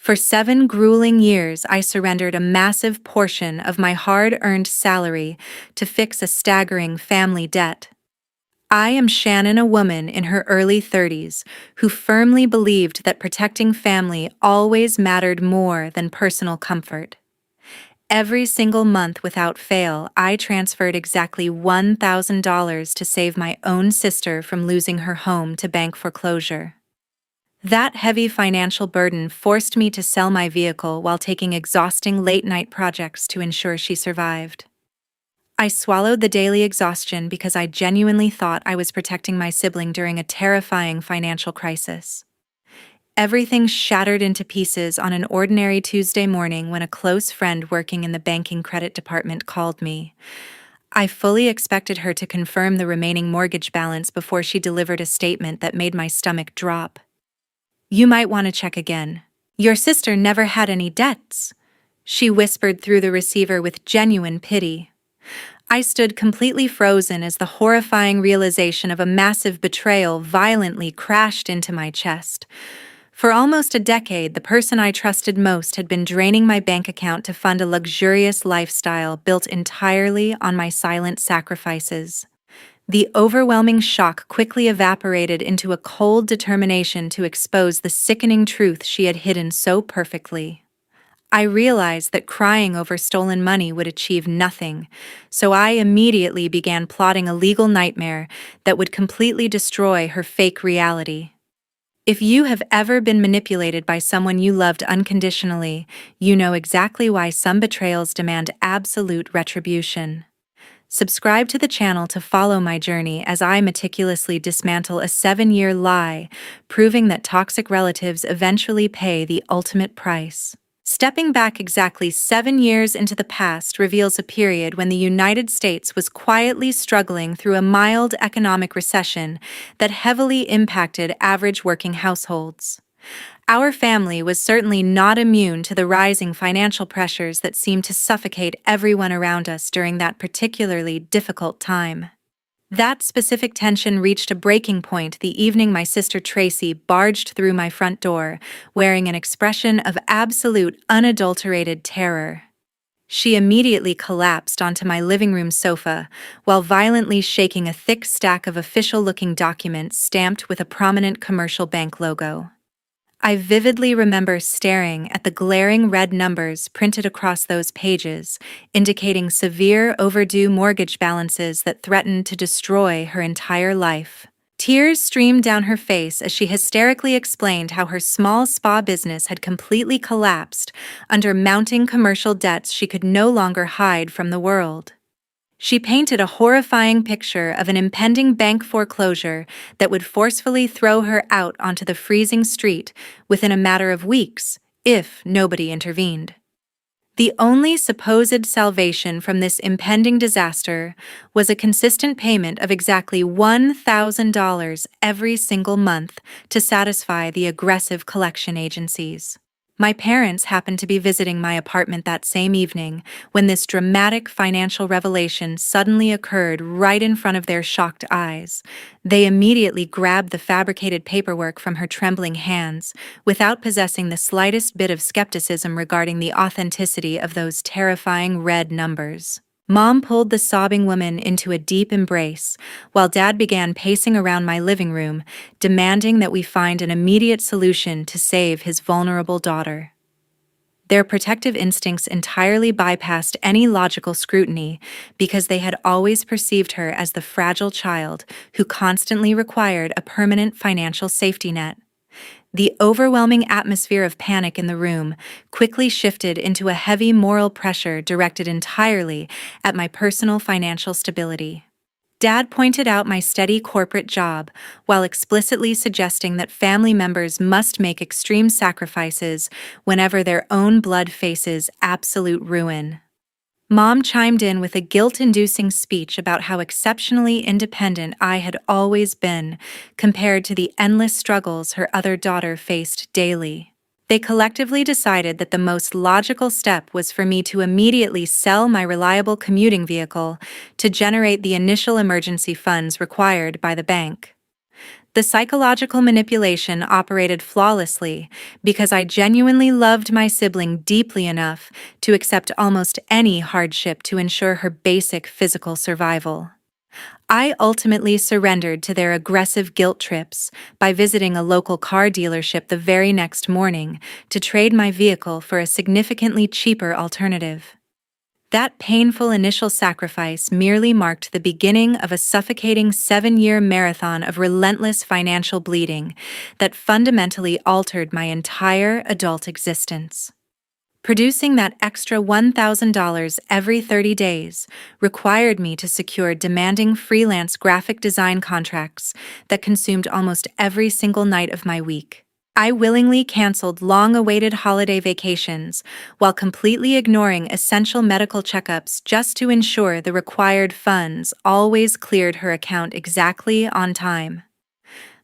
For 7 grueling years, I surrendered a massive portion of my hard-earned salary to fix a staggering family debt. I am Shannon, a woman in her early 30s, who firmly believed that protecting family always mattered more than personal comfort. Every single month without fail, I transferred exactly $1,000 to save my own sister from losing her home to bank foreclosure. That heavy financial burden forced me to sell my vehicle while taking exhausting late-night projects to ensure she survived. I swallowed the daily exhaustion because I genuinely thought I was protecting my sibling during a terrifying financial crisis. Everything shattered into pieces on an ordinary Tuesday morning when a close friend working in the banking credit department called me. I fully expected her to confirm the remaining mortgage balance before she delivered a statement that made my stomach drop. "You might want to check again. Your sister never had any debts," she whispered through the receiver with genuine pity. I stood completely frozen as the horrifying realization of a massive betrayal violently crashed into my chest. For almost a decade, the person I trusted most had been draining my bank account to fund a luxurious lifestyle built entirely on my silent sacrifices. The overwhelming shock quickly evaporated into a cold determination to expose the sickening truth she had hidden so perfectly. I realized that crying over stolen money would achieve nothing, so I immediately began plotting a legal nightmare that would completely destroy her fake reality. If you have ever been manipulated by someone you loved unconditionally, you know exactly why some betrayals demand absolute retribution. Subscribe to the channel to follow my journey as I meticulously dismantle a 7-year lie, proving that toxic relatives eventually pay the ultimate price. Stepping back exactly 7 years into the past reveals a period when the United States was quietly struggling through a mild economic recession that heavily impacted average working households. Our family was certainly not immune to the rising financial pressures that seemed to suffocate everyone around us during that particularly difficult time. That specific tension reached a breaking point the evening my sister Tracy barged through my front door, wearing an expression of absolute, unadulterated terror. She immediately collapsed onto my living room sofa, while violently shaking a thick stack of official-looking documents stamped with a prominent commercial bank logo. I vividly remember staring at the glaring red numbers printed across those pages, indicating severe overdue mortgage balances that threatened to destroy her entire life. Tears streamed down her face as she hysterically explained how her small spa business had completely collapsed under mounting commercial debts she could no longer hide from the world. She painted a horrifying picture of an impending bank foreclosure that would forcefully throw her out onto the freezing street within a matter of weeks, if nobody intervened. The only supposed salvation from this impending disaster was a consistent payment of exactly $1,000 every single month to satisfy the aggressive collection agencies. My parents happened to be visiting my apartment that same evening when this dramatic financial revelation suddenly occurred right in front of their shocked eyes. They immediately grabbed the fabricated paperwork from her trembling hands, without possessing the slightest bit of skepticism regarding the authenticity of those terrifying red numbers. Mom pulled the sobbing woman into a deep embrace, while Dad began pacing around my living room, demanding that we find an immediate solution to save his vulnerable daughter. Their protective instincts entirely bypassed any logical scrutiny because they had always perceived her as the fragile child who constantly required a permanent financial safety net. The overwhelming atmosphere of panic in the room quickly shifted into a heavy moral pressure directed entirely at my personal financial stability. Dad pointed out my steady corporate job while explicitly suggesting that family members must make extreme sacrifices whenever their own blood faces absolute ruin. Mom chimed in with a guilt-inducing speech about how exceptionally independent I had always been compared to the endless struggles her other daughter faced daily. They collectively decided that the most logical step was for me to immediately sell my reliable commuting vehicle to generate the initial emergency funds required by the bank. The psychological manipulation operated flawlessly because I genuinely loved my sibling deeply enough to accept almost any hardship to ensure her basic physical survival. I ultimately surrendered to their aggressive guilt trips by visiting a local car dealership the very next morning to trade my vehicle for a significantly cheaper alternative. That painful initial sacrifice merely marked the beginning of a suffocating 7-year marathon of relentless financial bleeding that fundamentally altered my entire adult existence. Producing that extra $1,000 every 30 days required me to secure demanding freelance graphic design contracts that consumed almost every single night of my week. I willingly canceled long-awaited holiday vacations while completely ignoring essential medical checkups just to ensure the required funds always cleared her account exactly on time.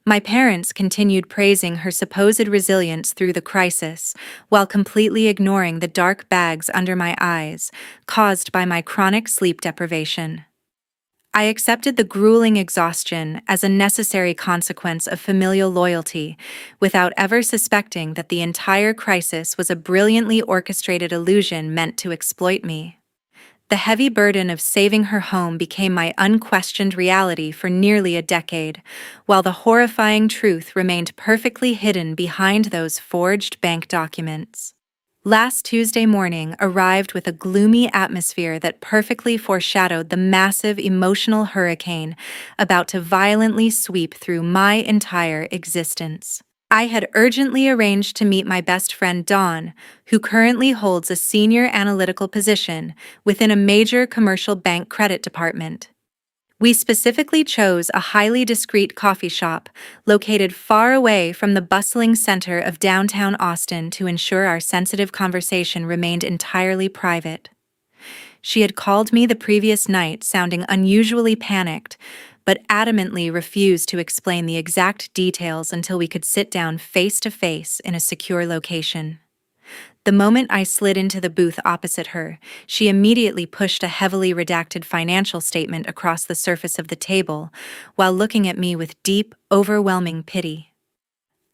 My parents continued praising her supposed resilience through the crisis, while completely ignoring the dark bags under my eyes, caused by my chronic sleep deprivation. I accepted the grueling exhaustion as a necessary consequence of familial loyalty, without ever suspecting that the entire crisis was a brilliantly orchestrated illusion meant to exploit me. The heavy burden of saving her home became my unquestioned reality for nearly a decade, while the horrifying truth remained perfectly hidden behind those forged bank documents. Last Tuesday morning arrived with a gloomy atmosphere that perfectly foreshadowed the massive emotional hurricane about to violently sweep through my entire existence. I had urgently arranged to meet my best friend Dawn, who currently holds a senior analytical position within a major commercial bank credit department. We specifically chose a highly discreet coffee shop located far away from the bustling center of downtown Austin to ensure our sensitive conversation remained entirely private. She had called me the previous night sounding unusually panicked, but adamantly refused to explain the exact details until we could sit down face to face in a secure location. The moment I slid into the booth opposite her, she immediately pushed a heavily redacted financial statement across the surface of the table, while looking at me with deep, overwhelming pity.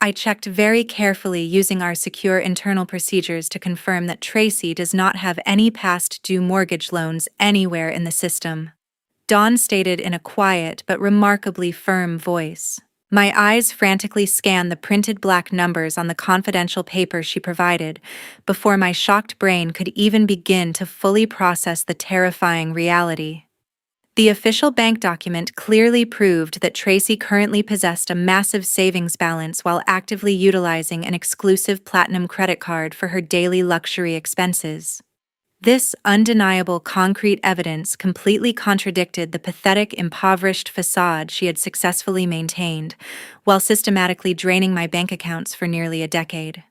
I checked very carefully using our secure internal procedures to confirm that Tracy does not have any past due mortgage loans anywhere in the system. Dawn stated in a quiet but remarkably firm voice. My eyes frantically scanned the printed black numbers on the confidential paper she provided before my shocked brain could even begin to fully process the terrifying reality. The official bank document clearly proved that Tracy currently possessed a massive savings balance while actively utilizing an exclusive platinum credit card for her daily luxury expenses. This undeniable concrete evidence completely contradicted the pathetic, impoverished facade she had successfully maintained, while systematically draining my bank accounts for nearly a decade.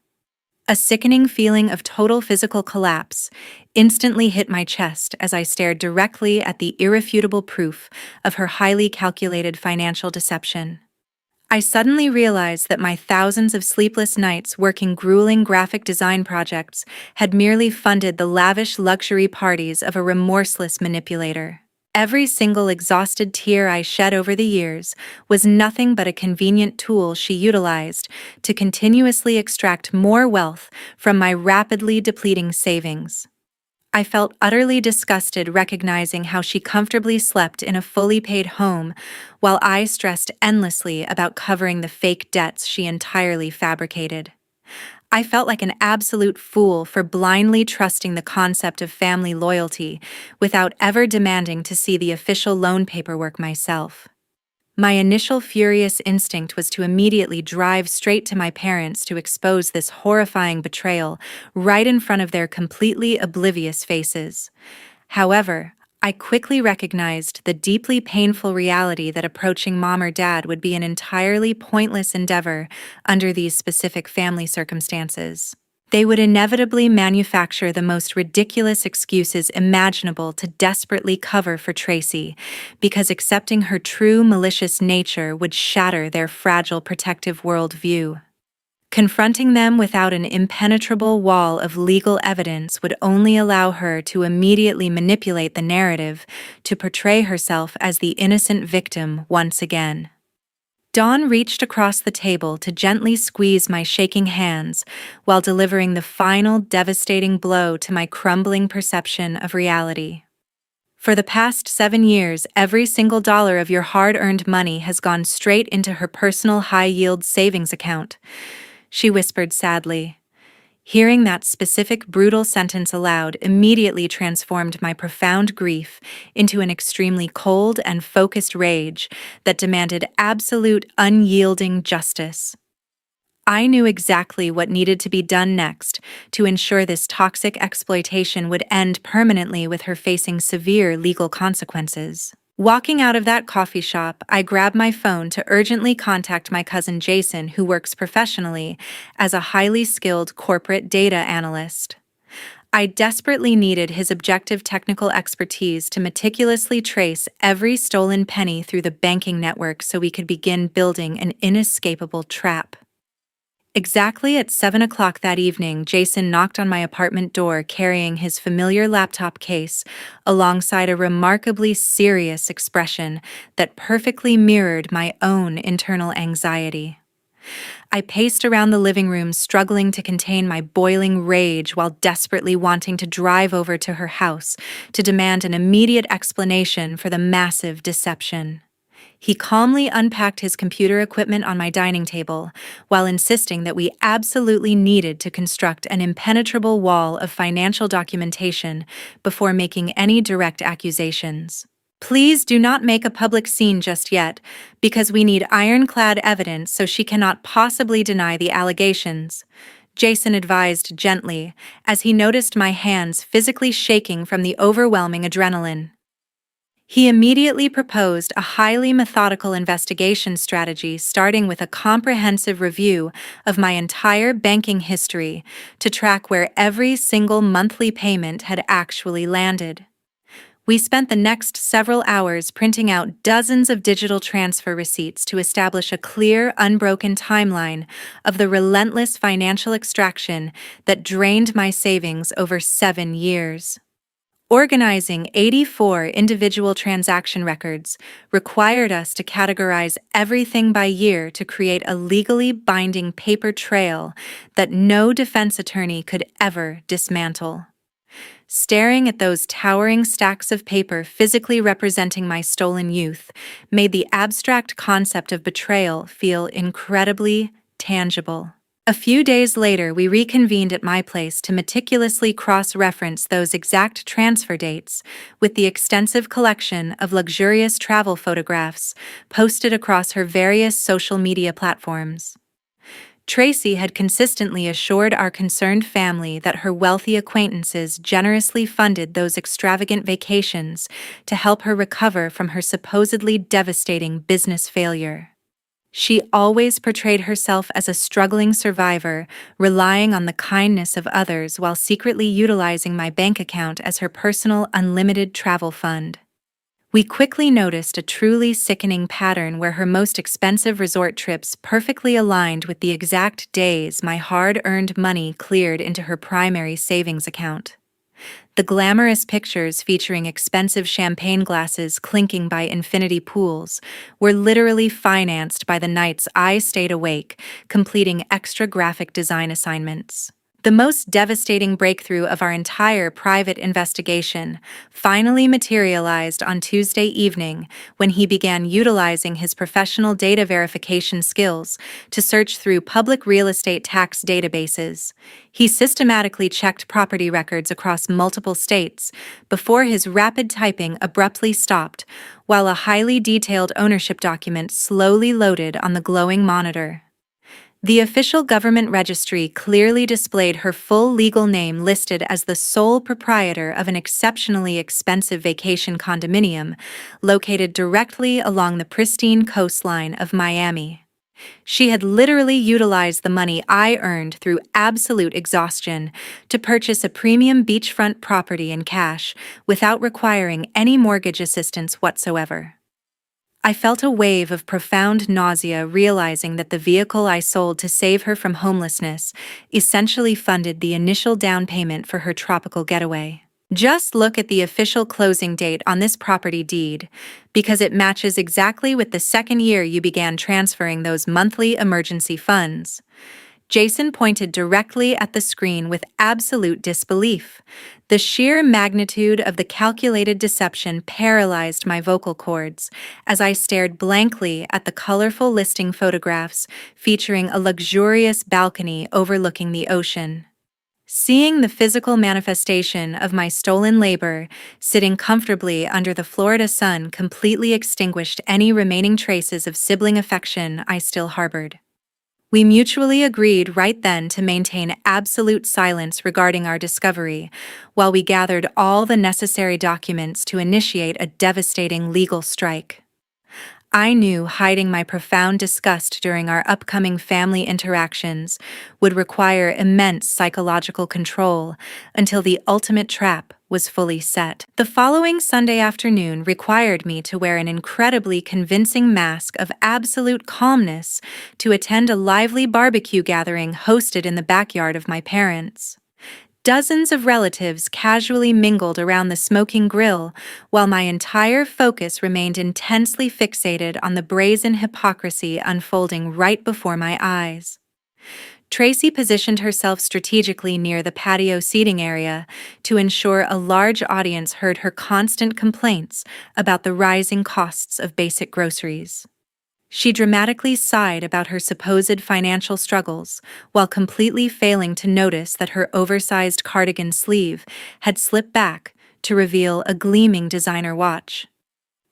A sickening feeling of total physical collapse instantly hit my chest as I stared directly at the irrefutable proof of her highly calculated financial deception. I suddenly realized that my thousands of sleepless nights working grueling graphic design projects had merely funded the lavish luxury parties of a remorseless manipulator. Every single exhausted tear I shed over the years was nothing but a convenient tool she utilized to continuously extract more wealth from my rapidly depleting savings. I felt utterly disgusted recognizing how she comfortably slept in a fully paid home, while I stressed endlessly about covering the fake debts she entirely fabricated. I felt like an absolute fool for blindly trusting the concept of family loyalty without ever demanding to see the official loan paperwork myself. My initial furious instinct was to immediately drive straight to my parents to expose this horrifying betrayal right in front of their completely oblivious faces. However, I quickly recognized the deeply painful reality that approaching mom or dad would be an entirely pointless endeavor under these specific family circumstances. They would inevitably manufacture the most ridiculous excuses imaginable to desperately cover for Tracy, because accepting her true malicious nature would shatter their fragile protective worldview. Confronting them without an impenetrable wall of legal evidence would only allow her to immediately manipulate the narrative to portray herself as the innocent victim once again. Dawn reached across the table to gently squeeze my shaking hands while delivering the final devastating blow to my crumbling perception of reality. For the past 7 years, every single dollar of your hard-earned money has gone straight into her personal high-yield savings account, she whispered sadly. Hearing that specific brutal sentence aloud immediately transformed my profound grief into an extremely cold and focused rage that demanded absolute, unyielding justice. I knew exactly what needed to be done next to ensure this toxic exploitation would end permanently with her facing severe legal consequences. Walking out of that coffee shop, I grabbed my phone to urgently contact my cousin Jason, who works professionally as a highly skilled corporate data analyst. I desperately needed his objective technical expertise to meticulously trace every stolen penny through the banking network so we could begin building an inescapable trap. Exactly at 7 o'clock that evening, Jason knocked on my apartment door carrying his familiar laptop case alongside a remarkably serious expression that perfectly mirrored my own internal anxiety. I paced around the living room, struggling to contain my boiling rage while desperately wanting to drive over to her house to demand an immediate explanation for the massive deception. He calmly unpacked his computer equipment on my dining table, while insisting that we absolutely needed to construct an impenetrable wall of financial documentation before making any direct accusations. Please do not make a public scene just yet, because we need ironclad evidence so she cannot possibly deny the allegations, Jason advised gently, as he noticed my hands physically shaking from the overwhelming adrenaline. He immediately proposed a highly methodical investigation strategy, starting with a comprehensive review of my entire banking history to track where every single monthly payment had actually landed. We spent the next several hours printing out dozens of digital transfer receipts to establish a clear, unbroken timeline of the relentless financial extraction that drained my savings over 7 years. Organizing 84 individual transaction records required us to categorize everything by year to create a legally binding paper trail that no defense attorney could ever dismantle. Staring at those towering stacks of paper physically representing my stolen youth made the abstract concept of betrayal feel incredibly tangible. A few days later, we reconvened at my place to meticulously cross-reference those exact transfer dates with the extensive collection of luxurious travel photographs posted across her various social media platforms. Tracy had consistently assured our concerned family that her wealthy acquaintances generously funded those extravagant vacations to help her recover from her supposedly devastating business failure. She always portrayed herself as a struggling survivor, relying on the kindness of others while secretly utilizing my bank account as her personal unlimited travel fund. We quickly noticed a truly sickening pattern where her most expensive resort trips perfectly aligned with the exact days my hard-earned money cleared into her primary savings account. The glamorous pictures featuring expensive champagne glasses clinking by infinity pools were literally financed by the nights I stayed awake, completing extra graphic design assignments. The most devastating breakthrough of our entire private investigation finally materialized on Tuesday evening when he began utilizing his professional data verification skills to search through public real estate tax databases. He systematically checked property records across multiple states before his rapid typing abruptly stopped, while a highly detailed ownership document slowly loaded on the glowing monitor. The official government registry clearly displayed her full legal name listed as the sole proprietor of an exceptionally expensive vacation condominium located directly along the pristine coastline of Miami. She had literally utilized the money I earned through absolute exhaustion to purchase a premium beachfront property in cash without requiring any mortgage assistance whatsoever. I felt a wave of profound nausea realizing that the vehicle I sold to save her from homelessness essentially funded the initial down payment for her tropical getaway. Just look at the official closing date on this property deed, because it matches exactly with the second year you began transferring those monthly emergency funds. Jason pointed directly at the screen with absolute disbelief. The sheer magnitude of the calculated deception paralyzed my vocal cords as I stared blankly at the colorful listing photographs featuring a luxurious balcony overlooking the ocean. Seeing the physical manifestation of my stolen labor sitting comfortably under the Florida sun completely extinguished any remaining traces of sibling affection I still harbored. We mutually agreed right then to maintain absolute silence regarding our discovery, while we gathered all the necessary documents to initiate a devastating legal strike. I knew hiding my profound disgust during our upcoming family interactions would require immense psychological control until the ultimate trap was fully set. The following Sunday afternoon required me to wear an incredibly convincing mask of absolute calmness to attend a lively barbecue gathering hosted in the backyard of my parents. Dozens of relatives casually mingled around the smoking grill, while my entire focus remained intensely fixated on the brazen hypocrisy unfolding right before my eyes. Tracy positioned herself strategically near the patio seating area to ensure a large audience heard her constant complaints about the rising costs of basic groceries. She dramatically sighed about her supposed financial struggles, while completely failing to notice that her oversized cardigan sleeve had slipped back to reveal a gleaming designer watch.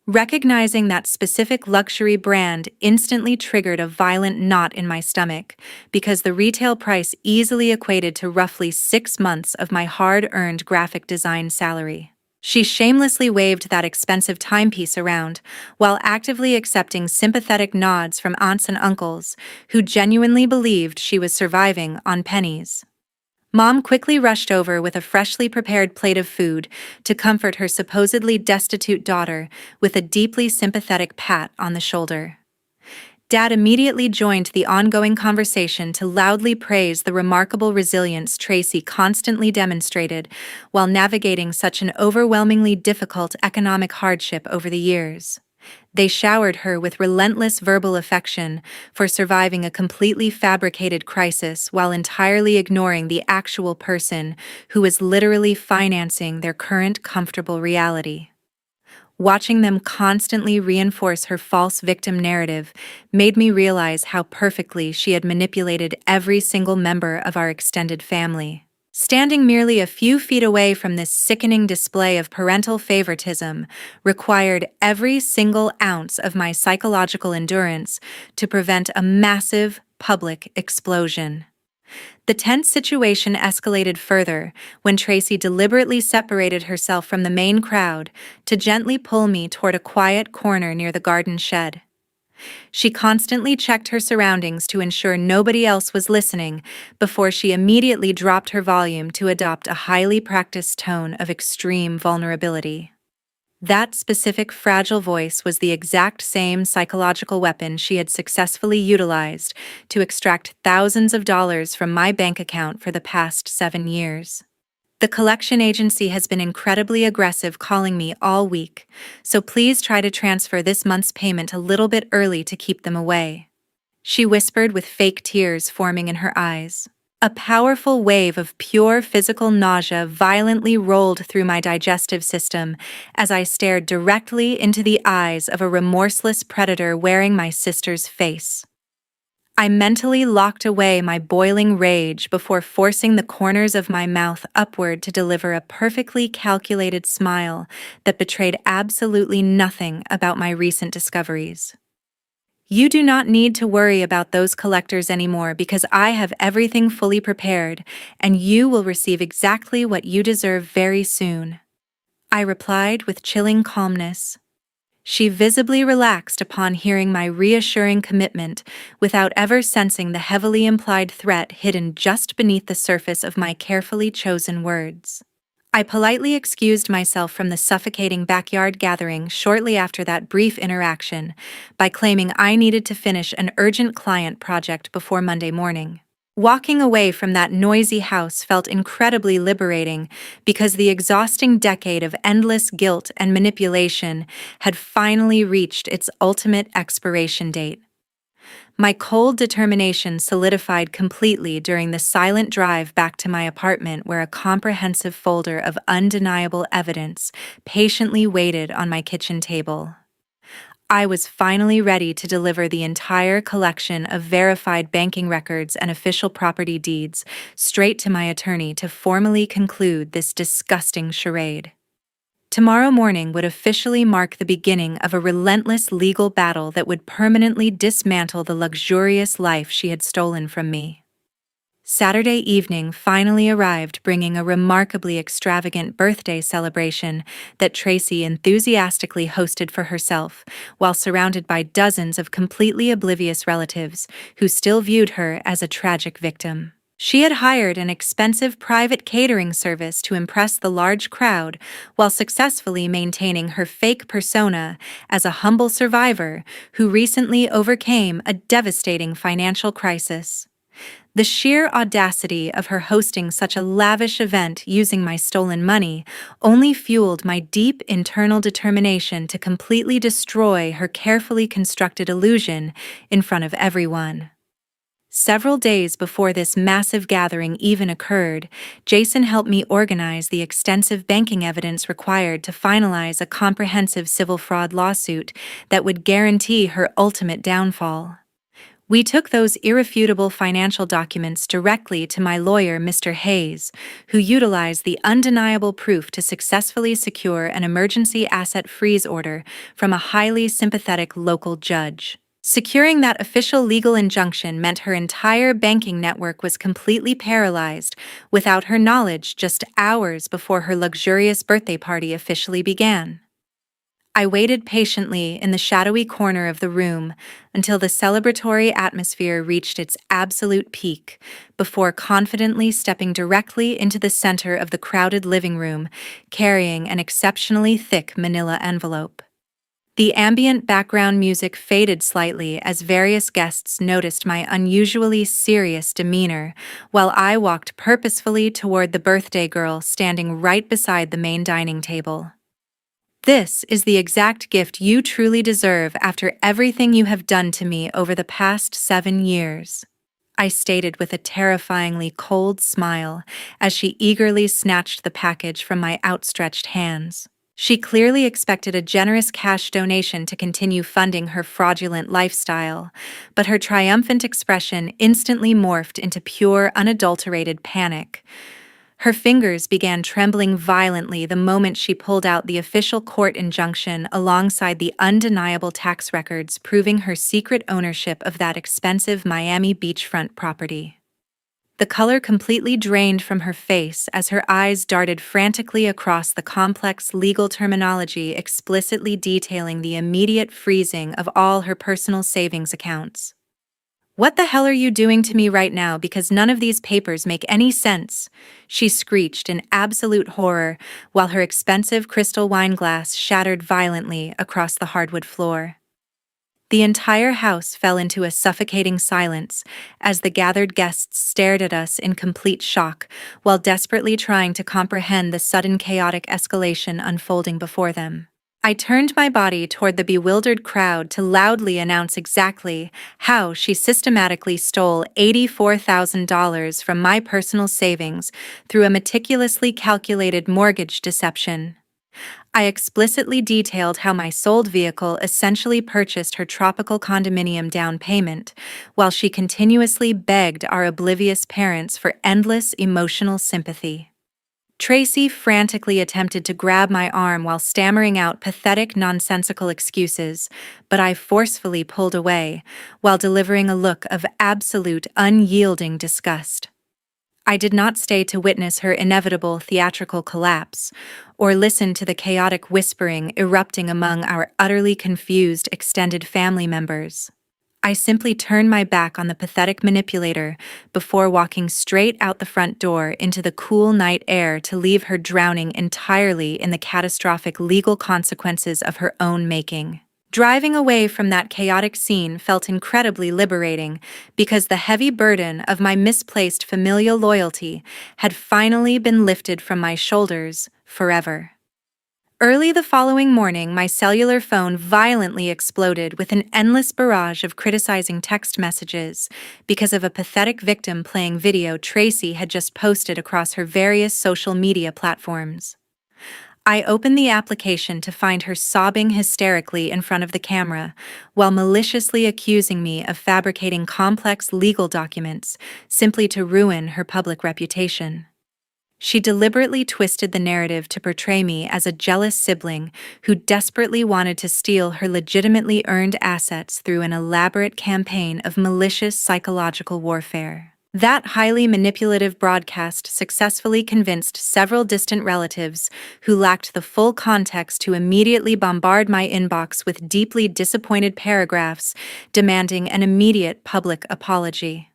Recognizing that specific luxury brand instantly triggered a violent knot in my stomach, because the retail price easily equated to roughly 6 months of my hard-earned graphic design salary. She shamelessly waved that expensive timepiece around, while actively accepting sympathetic nods from aunts and uncles, who genuinely believed she was surviving on pennies. Mom quickly rushed over with a freshly prepared plate of food to comfort her supposedly destitute daughter with a deeply sympathetic pat on the shoulder. Dad immediately joined the ongoing conversation to loudly praise the remarkable resilience Tracy constantly demonstrated while navigating such an overwhelmingly difficult economic hardship over the years. They showered her with relentless verbal affection for surviving a completely fabricated crisis while entirely ignoring the actual person who was literally financing their current comfortable reality. Watching them constantly reinforce her false victim narrative made me realize how perfectly she had manipulated every single member of our extended family. Standing merely a few feet away from this sickening display of parental favoritism required every single ounce of my psychological endurance to prevent a massive public explosion. The tense situation escalated further when Tracy deliberately separated herself from the main crowd to gently pull me toward a quiet corner near the garden shed. She constantly checked her surroundings to ensure nobody else was listening before she immediately dropped her volume to adopt a highly practiced tone of extreme vulnerability. That specific fragile voice was the exact same psychological weapon she had successfully utilized to extract thousands of dollars from my bank account for the past 7 years. The collection agency has been incredibly aggressive calling me all week, so please try to transfer this month's payment a little bit early to keep them away. She whispered with fake tears forming in her eyes. A powerful wave of pure physical nausea violently rolled through my digestive system as I stared directly into the eyes of a remorseless predator wearing my sister's face. I mentally locked away my boiling rage before forcing the corners of my mouth upward to deliver a perfectly calculated smile that betrayed absolutely nothing about my recent discoveries. You do not need to worry about those collectors anymore because I have everything fully prepared, and you will receive exactly what you deserve very soon. I replied with chilling calmness. She visibly relaxed upon hearing my reassuring commitment without ever sensing the heavily implied threat hidden just beneath the surface of my carefully chosen words. I politely excused myself from the suffocating backyard gathering shortly after that brief interaction by claiming I needed to finish an urgent client project before Monday morning. Walking away from that noisy house felt incredibly liberating because the exhausting decade of endless guilt and manipulation had finally reached its ultimate expiration date. My cold determination solidified completely during the silent drive back to my apartment, where a comprehensive folder of undeniable evidence patiently waited on my kitchen table. I was finally ready to deliver the entire collection of verified banking records and official property deeds straight to my attorney to formally conclude this disgusting charade. Tomorrow morning would officially mark the beginning of a relentless legal battle that would permanently dismantle the luxurious life she had stolen from me. Saturday evening finally arrived, bringing a remarkably extravagant birthday celebration that Tracy enthusiastically hosted for herself, while surrounded by dozens of completely oblivious relatives who still viewed her as a tragic victim. She had hired an expensive private catering service to impress the large crowd while successfully maintaining her fake persona as a humble survivor who recently overcame a devastating financial crisis. The sheer audacity of her hosting such a lavish event using my stolen money only fueled my deep internal determination to completely destroy her carefully constructed illusion in front of everyone. Several days before this massive gathering even occurred, Jason helped me organize the extensive banking evidence required to finalize a comprehensive civil fraud lawsuit that would guarantee her ultimate downfall. We took those irrefutable financial documents directly to my lawyer, Mr. Hayes, who utilized the undeniable proof to successfully secure an emergency asset freeze order from a highly sympathetic local judge. Securing that official legal injunction meant her entire banking network was completely paralyzed without her knowledge just hours before her luxurious birthday party officially began. I waited patiently in the shadowy corner of the room until the celebratory atmosphere reached its absolute peak, before confidently stepping directly into the center of the crowded living room, carrying an exceptionally thick manila envelope. The ambient background music faded slightly as various guests noticed my unusually serious demeanor, while I walked purposefully toward the birthday girl standing right beside the main dining table. "This is the exact gift you truly deserve after everything you have done to me over the past 7 years," I stated with a terrifyingly cold smile as she eagerly snatched the package from my outstretched hands. She clearly expected a generous cash donation to continue funding her fraudulent lifestyle, but her triumphant expression instantly morphed into pure, unadulterated panic. Her fingers began trembling violently the moment she pulled out the official court injunction alongside the undeniable tax records proving her secret ownership of that expensive Miami beachfront property. The color completely drained from her face as her eyes darted frantically across the complex legal terminology explicitly detailing the immediate freezing of all her personal savings accounts. "What the hell are you doing to me right now, because none of these papers make any sense?" she screeched in absolute horror while her expensive crystal wine glass shattered violently across the hardwood floor. The entire house fell into a suffocating silence as the gathered guests stared at us in complete shock while desperately trying to comprehend the sudden chaotic escalation unfolding before them. I turned my body toward the bewildered crowd to loudly announce exactly how she systematically stole $84,000 from my personal savings through a meticulously calculated mortgage deception. I explicitly detailed how my sold vehicle essentially purchased her tropical condominium down payment, while she continuously begged our oblivious parents for endless emotional sympathy. Tracy frantically attempted to grab my arm while stammering out pathetic, nonsensical excuses, but I forcefully pulled away, while delivering a look of absolute, unyielding disgust. I did not stay to witness her inevitable theatrical collapse, or listen to the chaotic whispering erupting among our utterly confused extended family members. I simply turned my back on the pathetic manipulator before walking straight out the front door into the cool night air to leave her drowning entirely in the catastrophic legal consequences of her own making. Driving away from that chaotic scene felt incredibly liberating because the heavy burden of my misplaced familial loyalty had finally been lifted from my shoulders forever. Early the following morning, my cellular phone violently exploded with an endless barrage of criticizing text messages because of a pathetic victim playing video Tracy had just posted across her various social media platforms. I opened the application to find her sobbing hysterically in front of the camera, while maliciously accusing me of fabricating complex legal documents simply to ruin her public reputation. She deliberately twisted the narrative to portray me as a jealous sibling who desperately wanted to steal her legitimately earned assets through an elaborate campaign of malicious psychological warfare. That highly manipulative broadcast successfully convinced several distant relatives who lacked the full context to immediately bombard my inbox with deeply disappointed paragraphs demanding an immediate public apology.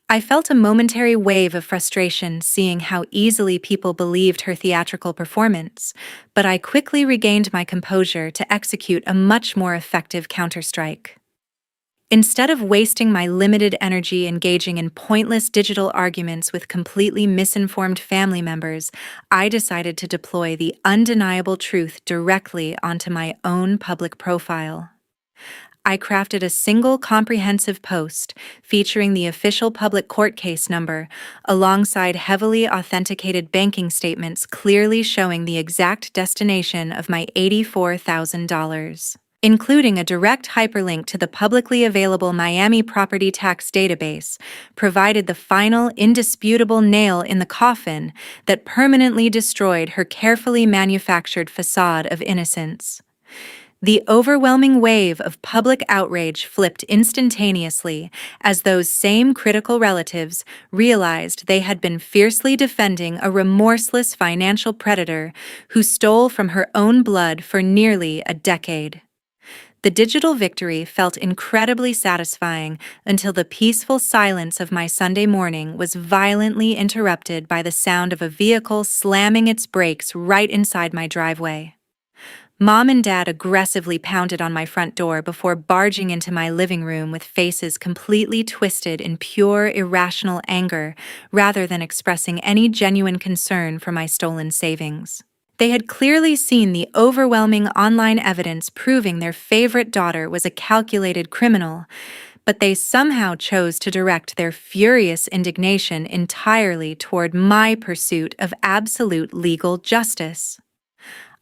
I felt a momentary wave of frustration seeing how easily people believed her theatrical performance, but I quickly regained my composure to execute a much more effective counterstrike. Instead of wasting my limited energy engaging in pointless digital arguments with completely misinformed family members, I decided to deploy the undeniable truth directly onto my own public profile. I crafted a single comprehensive post featuring the official public court case number alongside heavily authenticated banking statements clearly showing the exact destination of my $84,000, including a direct hyperlink to the publicly available Miami property tax database, provided the final indisputable nail in the coffin that permanently destroyed her carefully manufactured facade of innocence. The overwhelming wave of public outrage flipped instantaneously as those same critical relatives realized they had been fiercely defending a remorseless financial predator who stole from her own blood for nearly a decade. The digital victory felt incredibly satisfying until the peaceful silence of my Sunday morning was violently interrupted by the sound of a vehicle slamming its brakes right inside my driveway. Mom and Dad aggressively pounded on my front door before barging into my living room with faces completely twisted in pure, irrational anger rather than expressing any genuine concern for my stolen savings. They had clearly seen the overwhelming online evidence proving their favorite daughter was a calculated criminal, but they somehow chose to direct their furious indignation entirely toward my pursuit of absolute legal justice.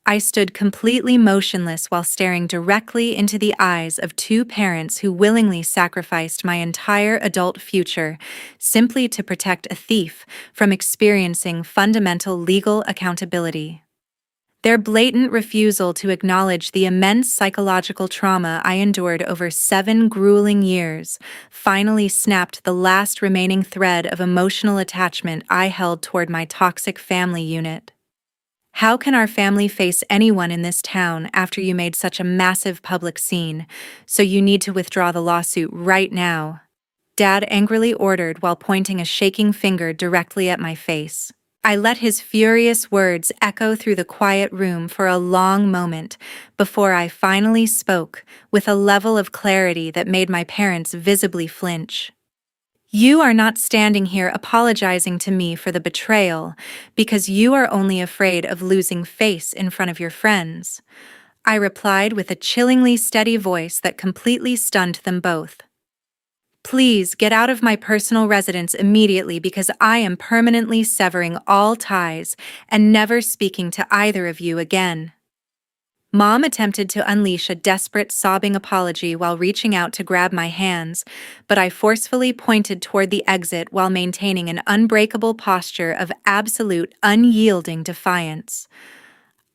I stood completely motionless while staring directly into the eyes of two parents who willingly sacrificed my entire adult future simply to protect a thief from experiencing fundamental legal accountability. Their blatant refusal to acknowledge the immense psychological trauma I endured over 7 grueling years finally snapped the last remaining thread of emotional attachment I held toward my toxic family unit. How can our family face anyone in this town after you made such a massive public scene, so you need to withdraw the lawsuit right now? Dad angrily ordered while pointing a shaking finger directly at my face. I let his furious words echo through the quiet room for a long moment before I finally spoke with a level of clarity that made my parents visibly flinch. You are not standing here apologizing to me for the betrayal because you are only afraid of losing face in front of your friends, I replied with a chillingly steady voice that completely stunned them both. Please get out of my personal residence immediately because I am permanently severing all ties and never speaking to either of you again. Mom attempted to unleash a desperate, sobbing apology while reaching out to grab my hands, but I forcefully pointed toward the exit while maintaining an unbreakable posture of absolute, unyielding defiance.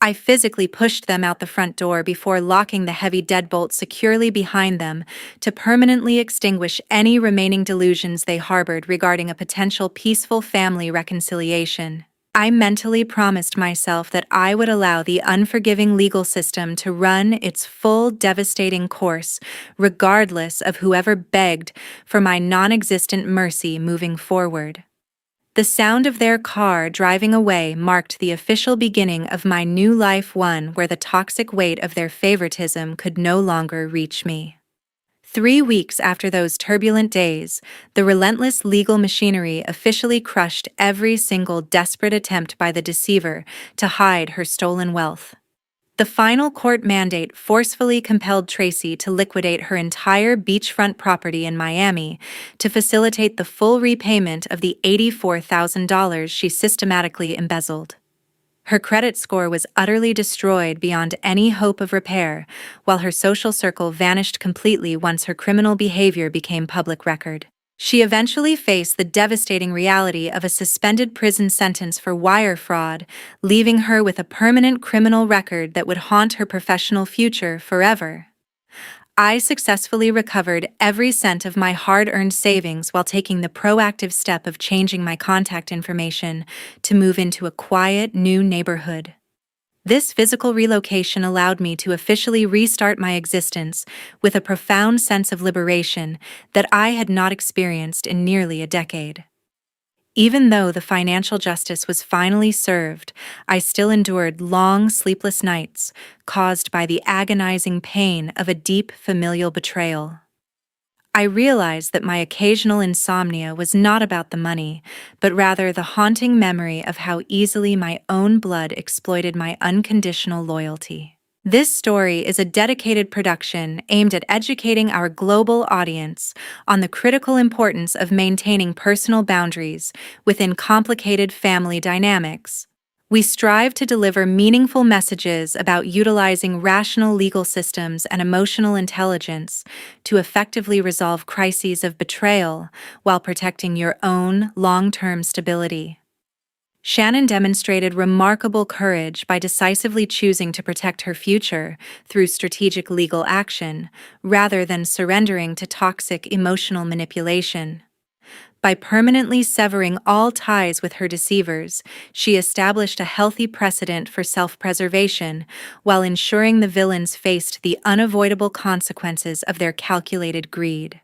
I physically pushed them out the front door before locking the heavy deadbolt securely behind them to permanently extinguish any remaining delusions they harbored regarding a potential peaceful family reconciliation. I mentally promised myself that I would allow the unforgiving legal system to run its full devastating course, regardless of whoever begged for my non-existent mercy moving forward. The sound of their car driving away marked the official beginning of my new life, one where the toxic weight of their favoritism could no longer reach me. 3 weeks after those turbulent days, the relentless legal machinery officially crushed every single desperate attempt by the deceiver to hide her stolen wealth. The final court mandate forcefully compelled Tracy to liquidate her entire beachfront property in Miami to facilitate the full repayment of the $84,000 she systematically embezzled. Her credit score was utterly destroyed beyond any hope of repair, while her social circle vanished completely once her criminal behavior became public record. She eventually faced the devastating reality of a suspended prison sentence for wire fraud, leaving her with a permanent criminal record that would haunt her professional future forever. I successfully recovered every cent of my hard-earned savings while taking the proactive step of changing my contact information to move into a quiet, new neighborhood. This physical relocation allowed me to officially restart my existence with a profound sense of liberation that I had not experienced in nearly a decade. Even though the financial justice was finally served, I still endured long, sleepless nights caused by the agonizing pain of a deep familial betrayal. I realized that my occasional insomnia was not about the money, but rather the haunting memory of how easily my own blood exploited my unconditional loyalty. This story is a dedicated production aimed at educating our global audience on the critical importance of maintaining personal boundaries within complicated family dynamics. We strive to deliver meaningful messages about utilizing rational legal systems and emotional intelligence to effectively resolve crises of betrayal while protecting your own long-term stability. Shannon demonstrated remarkable courage by decisively choosing to protect her future through strategic legal action, rather than surrendering to toxic emotional manipulation. By permanently severing all ties with her deceivers, she established a healthy precedent for self-preservation while ensuring the villains faced the unavoidable consequences of their calculated greed.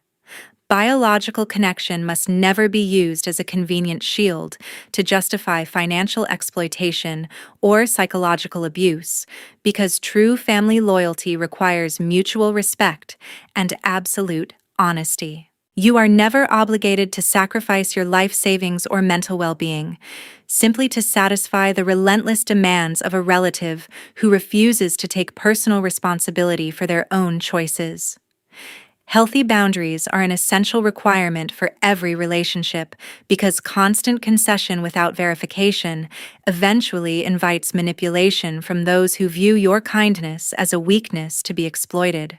Biological connection must never be used as a convenient shield to justify financial exploitation or psychological abuse, because true family loyalty requires mutual respect and absolute honesty. You are never obligated to sacrifice your life savings or mental well-being, simply to satisfy the relentless demands of a relative who refuses to take personal responsibility for their own choices. Healthy boundaries are an essential requirement for every relationship because constant concession without verification eventually invites manipulation from those who view your kindness as a weakness to be exploited.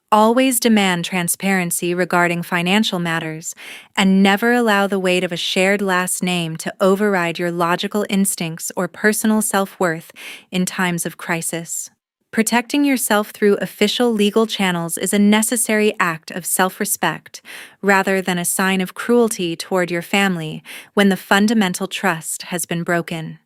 Always demand transparency regarding financial matters, and never allow the weight of a shared last name to override your logical instincts or personal self-worth in times of crisis. Protecting yourself through official legal channels is a necessary act of self-respect, rather than a sign of cruelty toward your family when the fundamental trust has been broken.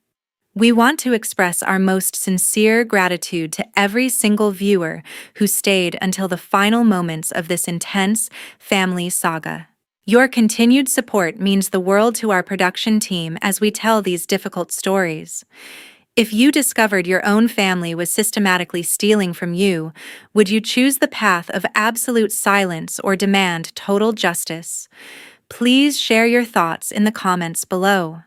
We want to express our most sincere gratitude to every single viewer who stayed until the final moments of this intense family saga. Your continued support means the world to our production team as we tell these difficult stories. If you discovered your own family was systematically stealing from you, would you choose the path of absolute silence or demand total justice? Please share your thoughts in the comments below.